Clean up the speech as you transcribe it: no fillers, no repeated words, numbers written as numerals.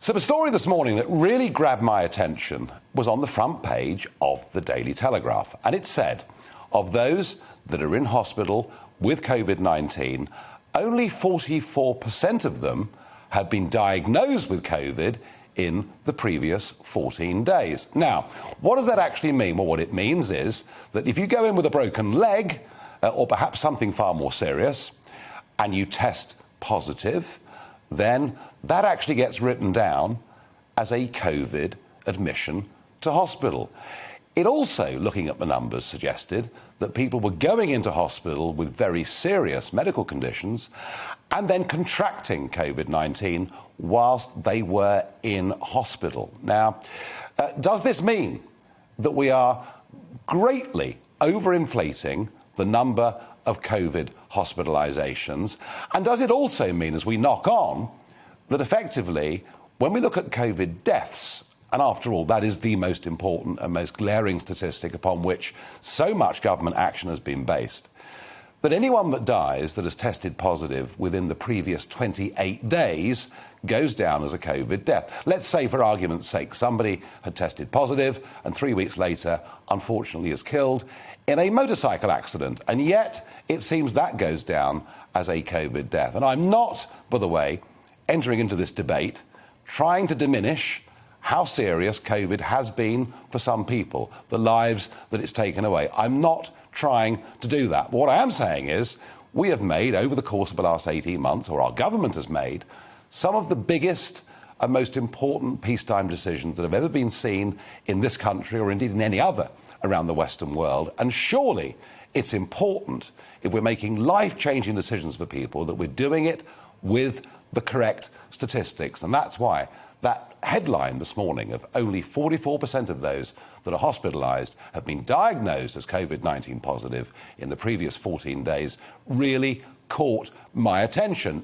So the story this morning that really grabbed my attention was on the front page of the Daily Telegraph. And it said, of those that are in hospital with COVID-19, only 44% of them have been diagnosed with COVID in the previous 14 days. Now, what does that actually mean? Well, what it means is that if you go in with a broken leg, or perhaps something far more serious, and you test positive, then that actually gets written down as a COVID admission to hospital. It also, looking at the numbers, suggested that people were going into hospital with very serious medical conditions and then contracting COVID-19 whilst they were in hospital. Now, does this mean that we are greatly overinflating the number of COVID hospitalisations? And does it also mean, as we knock on, that effectively, when we look at COVID deaths, and after all, that is the most important and most glaring statistic upon which so much government action has been based, that anyone that dies that has tested positive within the previous 28 days goes down as a COVID death. Let's say, for argument's sake, somebody had tested positive and 3 weeks later, unfortunately, is killed in a motorcycle accident, and yet it seems that goes down as a COVID death. And I'm not, by the way, entering into this debate trying to diminish how serious COVID has been for some people, the lives that it's taken away. I'm not trying to do that. But what I am saying is we have made, over the course of the last 18 months, or our government has made, some of the biggest and most important peacetime decisions that have ever been seen in this country or indeed in any other around the Western world. And surely it's important, if we're making life-changing decisions for people, that we're doing it with the correct statistics. And that's why that headline this morning of only 44% of those that are hospitalised have been diagnosed as COVID-19 positive in the previous 14 days really caught my attention.